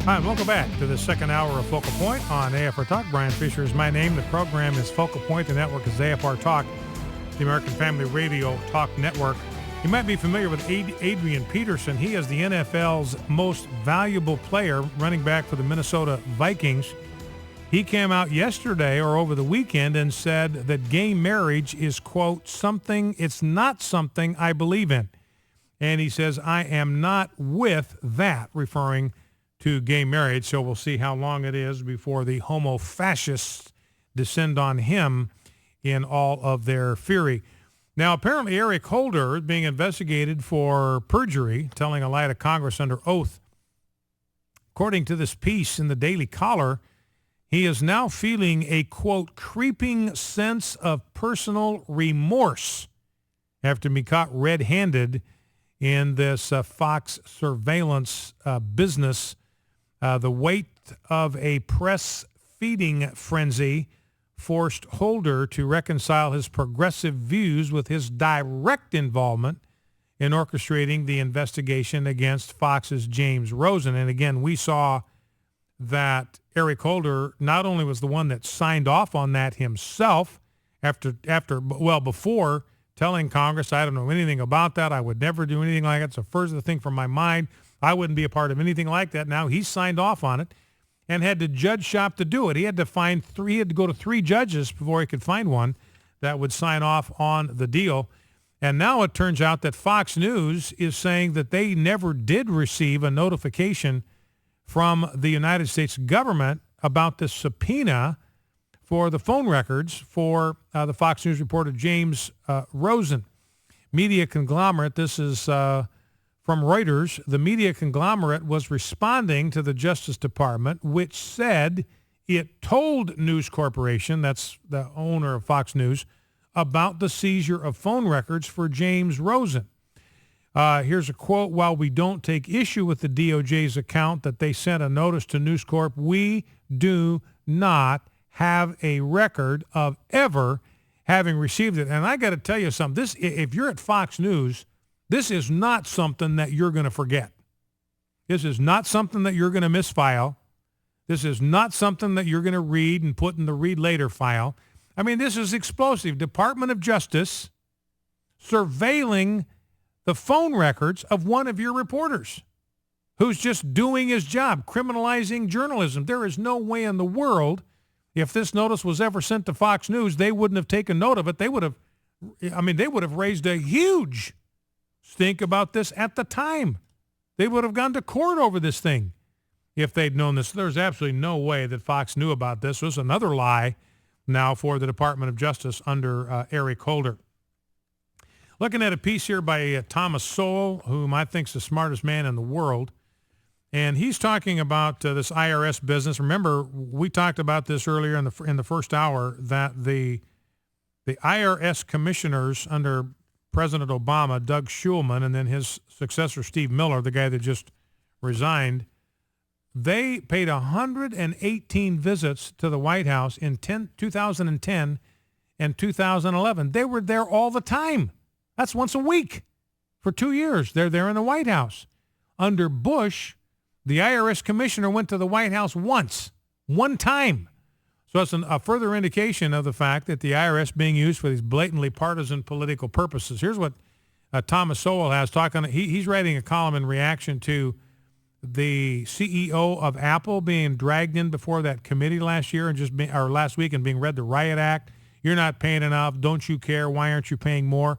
Hi, and welcome back to the second hour of Focal Point on AFR Talk. Brian Fisher is my name. The program is Focal Point. The network is AFR Talk, the American Family Radio Talk Network. You might be familiar with Adrian Peterson. He is the NFL's most valuable player, running back for the Minnesota Vikings. He came out yesterday or over the weekend and said that gay marriage is, quote, it's not something I believe in. And he says, I am not with that, referring to gay marriage. So we'll see how long it is before the homo-fascists descend on him in all of their fury. Now, apparently Eric Holder is being investigated for perjury, telling a lie to Congress under oath. According to this piece in the Daily Caller, he is now feeling a, quote, creeping sense of personal remorse after being caught red-handed in this Fox surveillance business. The weight of a press feeding frenzy forced Holder to reconcile his progressive views with his direct involvement in orchestrating the investigation against Fox's James Rosen. And again, we saw that Eric Holder not only was the one that signed off on that himself before telling Congress, I don't know anything about that. I would never do anything like that. It's the first thing from my mind. I wouldn't be a part of anything like that. Now he signed off on it and had to judge shop to do it. He had to go to three judges before he could find one that would sign off on the deal. And now it turns out that Fox News is saying that they never did receive a notification from the United States government about the subpoena for the phone records for the Fox News reporter James Rosen. Media conglomerate, this is from Reuters, the media conglomerate was responding to the Justice Department, which said it told News Corporation, that's the owner of Fox News, about the seizure of phone records for James Rosen. Here's a quote. While we don't take issue with the DOJ's account that they sent a notice to News Corp, we do not have a record of ever having received it. And I got to tell you something. If you're at Fox News, this is not something that you're going to forget. This is not something that you're going to misfile. This is not something that you're going to read and put in the read later file. I mean, this is explosive. Department of Justice surveilling the phone records of one of your reporters who's just doing his job, criminalizing journalism. There is no way in the world, if this notice was ever sent to Fox News, they wouldn't have taken note of it. They would have raised a huge stink about this at the time. They would have gone to court over this thing if they'd known this. There's absolutely no way that Fox knew about this. It was another lie now for the Department of Justice under Eric Holder. Looking at a piece here by Thomas Sowell, whom I think is the smartest man in the world. And he's talking about this IRS business. Remember, we talked about this earlier in the first hour, that the IRS commissioners under President Obama, Doug Shulman, and then his successor, Steve Miller, the guy that just resigned, they paid 118 visits to the White House in 2010 and 2011. They were there all the time. That's once a week for 2 years. They're there in the White House. Under Bush, the IRS commissioner went to the White House one time. So it's a further indication of the fact that the IRS being used for these blatantly partisan political purposes. Here's what Thomas Sowell has talking. He's writing a column in reaction to the CEO of Apple being dragged in before that committee last week and being read the Riot Act. You're not paying enough. Don't you care? Why aren't you paying more?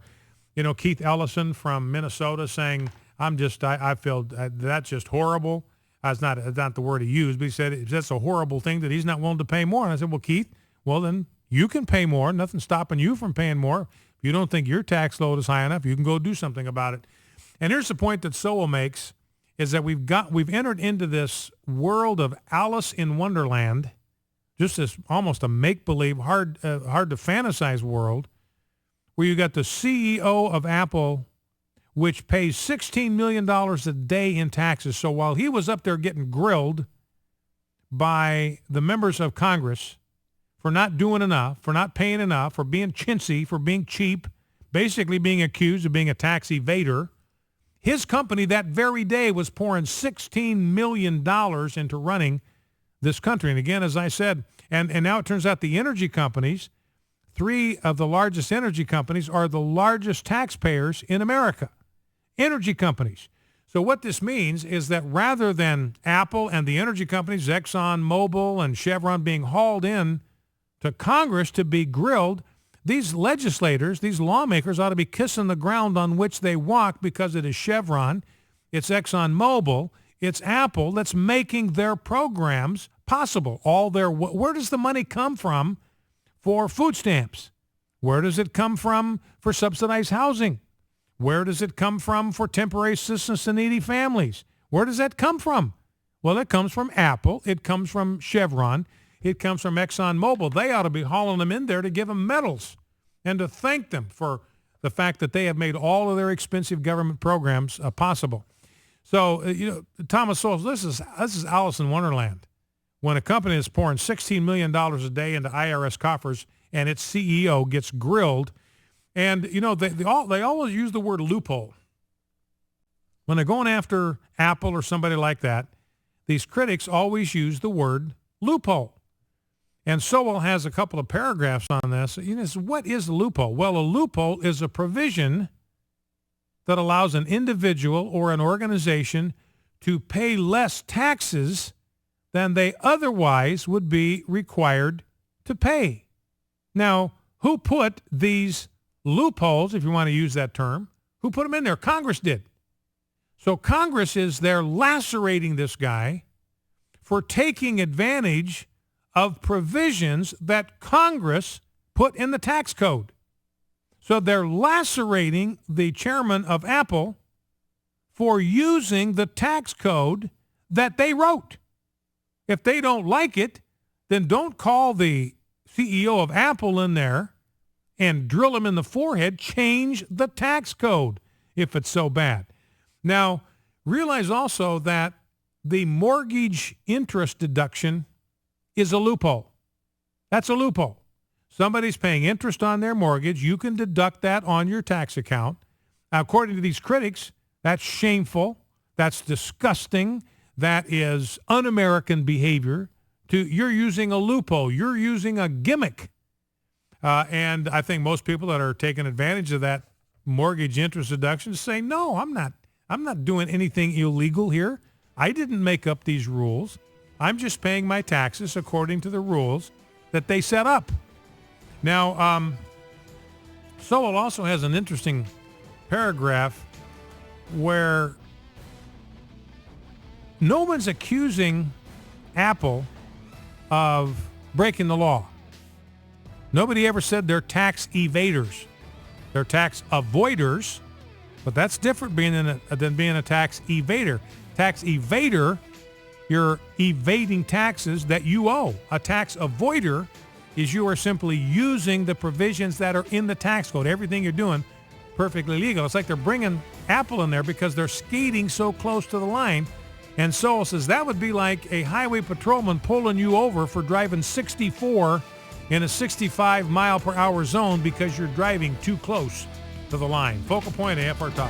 You know, Keith Ellison from Minnesota saying, I feel that's just horrible. That's not the word he used, but he said that's a horrible thing that he's not willing to pay more. And I said, well, Keith, then you can pay more. Nothing's stopping you from paying more. If you don't think your tax load is high enough, you can go do something about it. And here's the point that Sowell makes, is that we've entered into this world of Alice in Wonderland, just this almost a make-believe, hard to fantasize world, where you got the CEO of Apple, which pays $16 million a day in taxes. So while he was up there getting grilled by the members of Congress for not doing enough, for not paying enough, for being chintzy, for being cheap, basically being accused of being a tax evader, His company that very day was pouring $16 million into running this country. And again, as I said, and now it turns out the energy companies, 3 of the largest energy companies are the largest taxpayers in America. Energy companies. So what this means is that rather than Apple and the energy companies, Exxon, Mobil, and Chevron being hauled in to Congress to be grilled, these legislators, these lawmakers ought to be kissing the ground on which they walk, because it is Chevron, it's Exxon Mobil, it's Apple that's making their programs possible. Where does the money come from for food stamps? Where does it come from for subsidized housing? Where does it come from for temporary assistance to needy families? Where does that come from? Well, it comes from Apple. It comes from Chevron. It comes from Exxon Mobil. They ought to be hauling them in there to give them medals and to thank them for the fact that they have made all of their expensive government programs possible. So, Thomas Sowell, this is Alice in Wonderland. When a company is pouring $16 million a day into IRS coffers and its CEO gets grilled, and, they always use the word loophole. When they're going after Apple or somebody like that, these critics always use the word loophole. And Sowell has a couple of paragraphs on this. What is a loophole? Well, a loophole is a provision that allows an individual or an organization to pay less taxes than they otherwise would be required to pay. Now, who put these loopholes, if you want to use that term, who put them in there? Congress did. So Congress is there lacerating this guy for taking advantage of provisions that Congress put in the tax code. So they're lacerating the chairman of Apple for using the tax code that they wrote. If they don't like it, then don't call the CEO of Apple in there and drill him in the forehead. Change the tax code if it's so bad. Now, realize also that the mortgage interest deduction is a loophole. That's a loophole. Somebody's paying interest on their mortgage. You can deduct that on your tax account. Now, according to these critics, that's shameful. That's disgusting. That is un-American behavior. You're using a loophole. You're using a gimmick. And I think most people that are taking advantage of that mortgage interest deduction say, no, I'm not doing anything illegal here. I didn't make up these rules. I'm just paying my taxes according to the rules that they set up. Now, Sowell also has an interesting paragraph where no one's accusing Apple of breaking the law. Nobody ever said they're tax evaders. They're tax avoiders, but that's different than being a tax evader. Tax evader, you're evading taxes that you owe. A tax avoider is you are simply using the provisions that are in the tax code. Everything you're doing, perfectly legal. It's like they're bringing Apple in there because they're skating so close to the line. And Sowell says that would be like a highway patrolman pulling you over for driving 64 in a 65 mile per hour zone because you're driving too close to the line. Focal Point AFR Talk.